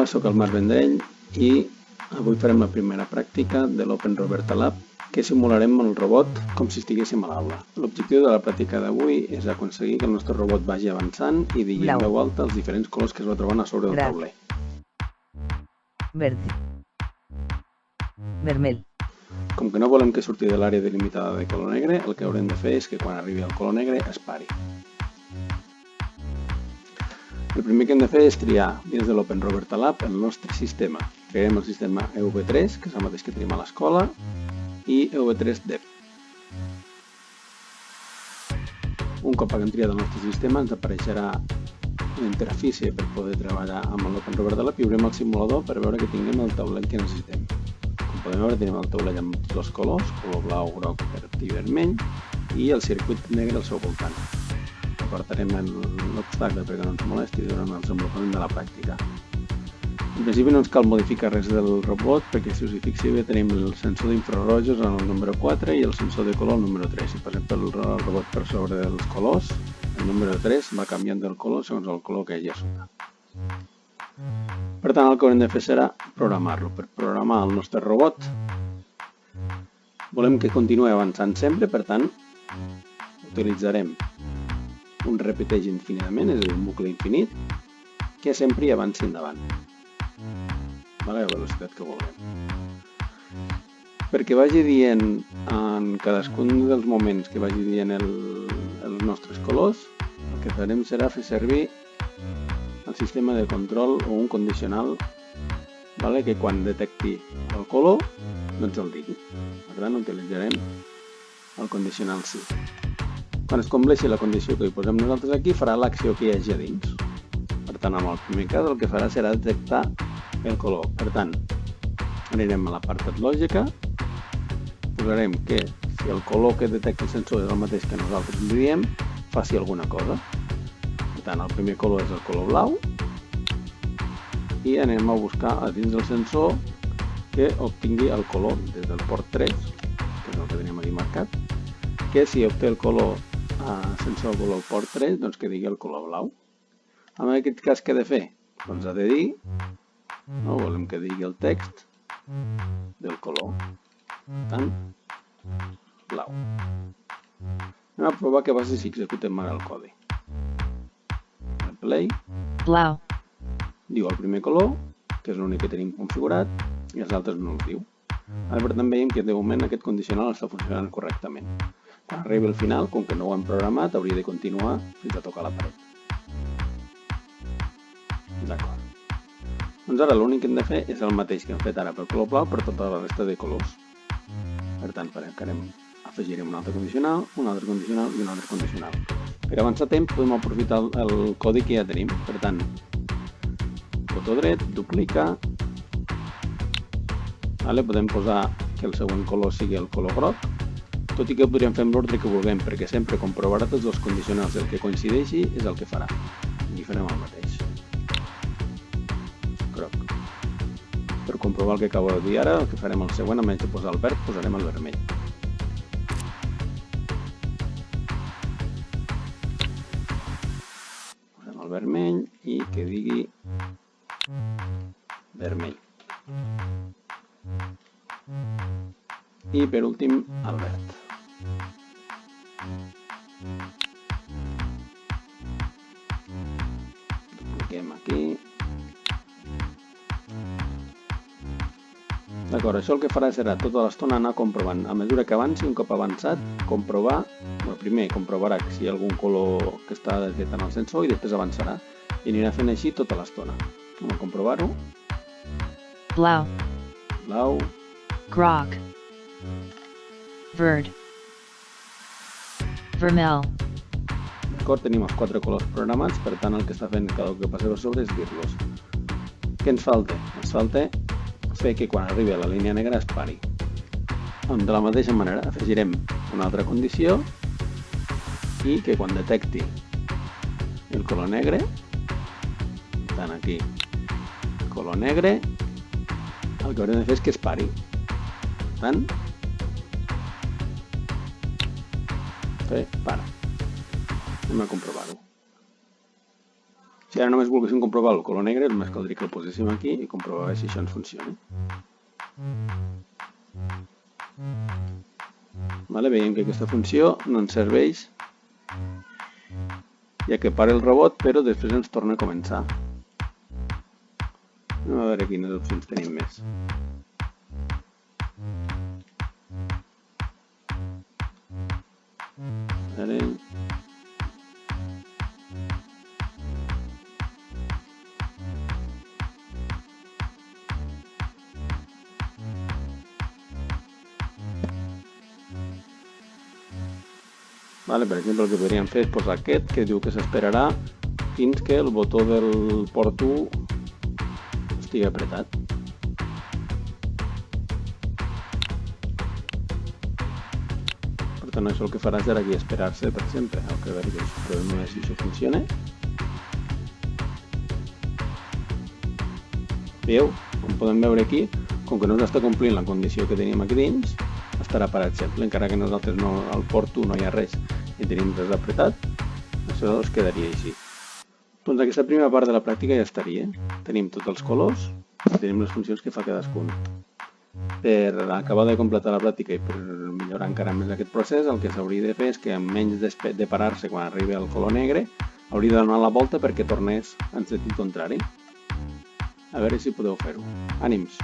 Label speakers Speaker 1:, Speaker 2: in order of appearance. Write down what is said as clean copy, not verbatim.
Speaker 1: soc el Marc Vendrell i avui farem la primera pràctica de l'Open Roberta Lab que simularem el robot com si estiguéssim a l'aula. L'objectiu de la pràctica d'avui és aconseguir que el nostre robot vagi avançant i digui en veu alta els diferents colors que es va trobant a sobre del tauler.
Speaker 2: Verde. Vermell.
Speaker 1: Com que no volem que surti de l'àrea delimitada de color negre, el que haurem de fer és que quan arribi al color negre es pari. El primer que hem de fer és triar dins de l'Open Roberta Lab el nostre sistema. Triarem el sistema EV3, que és el mateix que tenim a l'escola, i EV3 Dev. Un cop haguem triat el nostre sistema, ens apareixerà l'interfície per poder treballar amb l'Open Roberta Lab i obrim el simulador per veure que tinguem el taulet que necessitem. Com podem veure, tenim el taulet amb tots els colors, color blau, groc, verd i vermell, i el circuit negre al seu voltant. Apartarem l'obstacle perquè no ens molesti durant el desenvolupament de la pràctica. En principi no ens cal modificar res del robot perquè si us hi fixeu bé tenim el sensor d'infrarojos en el número 4 i el sensor de color el número 3. Si passem pel robot per sobre dels colors, el número 3 va canviant del color segons el color que hi hagi a sota. Per tant, el que haurem de fer serà programar-lo. Per programar el nostre robot volem que continuï avançant sempre, per tant utilitzarem un repeteix infinitament, és a dir, un bucle infinit, que sempre hi avanci endavant, a la velocitat que vulguem. Perquè vagi dient en cadascun dels moments que vagi dient els nostres colors, el que farem serà fer servir el sistema de control o un condicional que quan detecti el color no ens el digui. Per tant, utilitzarem el condicional sí. Quan es compleixi la condició que hi posem nosaltres aquí, farà l'acció que hi hagi a dins. Per tant, en el primer cas, el que farà serà detectar el color. Per tant, anirem a l'apartat lògica, posarem que si el color que detecta el sensor és el mateix que nosaltres li diem, faci alguna cosa. Per tant, el primer color és el color blau i anem a buscar a dins del sensor que obtingui el color des del port 3, que és el que tenim aquí marcat, que si obté el color sensor color port 3, doncs que digui el color blau. En aquest cas, què he de fer? Doncs ha de dir, volem que digui el text del color, per tant, blau. Anem a provar què passa si executem ara el codi. El play.
Speaker 2: Blau.
Speaker 1: Diu el primer color, que és l'únic que tenim configurat, i els altres no els diu. Ara, per tant, veiem que de moment aquest condicional està funcionant correctament. Quan arribi al final, com que no ho hem programat, hauria de continuar fins a tocar la paret. D'acord. Doncs ara l'únic que hem de fer és el mateix que hem fet ara pel color blau per tota la resta de colors. Per tant, afegirem un altre condicional, un altre condicional i un altre condicional. Per avançar temps podem aprofitar el codi que ja tenim. Per tant, botó dret, duplicar. Podem posar que el següent color sigui el color groc, tot i que podríem fer amb l'ordre que vulguem, perquè sempre comprovarà tots els condicionals. El que coincideixi és el que farà. I farem el mateix. Groc. Per comprovar el que acabo de dir ara, el que farem el següent, a menys de posar el verd, posarem el vermell. Posem el vermell i que digui vermell. I per últim el verd. Dupliquem aquí. D'acord, això el que farà serà tota l'estona anar comprovant. A mesura que avanci, un cop avançat, primer comprovarà si hi ha algun color que està detectant el sensor i després avançarà. I anirà fent així tota l'estona. Anem a comprovar-ho.
Speaker 2: Blau.
Speaker 1: Blau.
Speaker 2: Groc. Verd. Vermell.
Speaker 1: D'acord, tenim els 4 colors programats, per tant el que està fent cada cop que passeu a sobre és dir-los. Què ens falta? Ens falta fer que quan arribi a la línia negra es pari. De la mateixa manera afegirem una altra condició i que quan detecti el color negre, per tant aquí color negre, el que haurem de fer és que es pari. Per tant, para. Anem a comprovar-ho. Si ara només volguéssim comprovar el color negre, només caldria que el poséssim aquí i comprovar si això ens funciona. Vale, veiem que aquesta funció no ens serveix, ja que para el robot, però després ens torna a començar. Anem a veure quines opcions tenim més. A veure... Vale, per exemple, el que podríem fer és posar aquest, que diu que s'esperarà fins que el botó del port 1 estigui apretat. Per tant, això el que farà serà aquí esperar-se per sempre. A veure si això funciona. Veieu? Com podem veure aquí, com que no s'està complint la condició que teníem aquí dins, estarà parat sempre, encara que nosaltres al port 1 no hi ha res i tenim res apretat, això es quedaria així. Doncs aquesta primera part de la pràctica ja estaria. Tenim tots els colors i tenim les funcions que fa cadascun. Per acabar de completar la pràctica i per millorar encara més aquest procés, el que s'hauria de fer és que en menys de parar-se quan arribi el color negre, hauria de donar la volta perquè tornés en sentit contrari. A veure si podeu fer-ho. Ànims!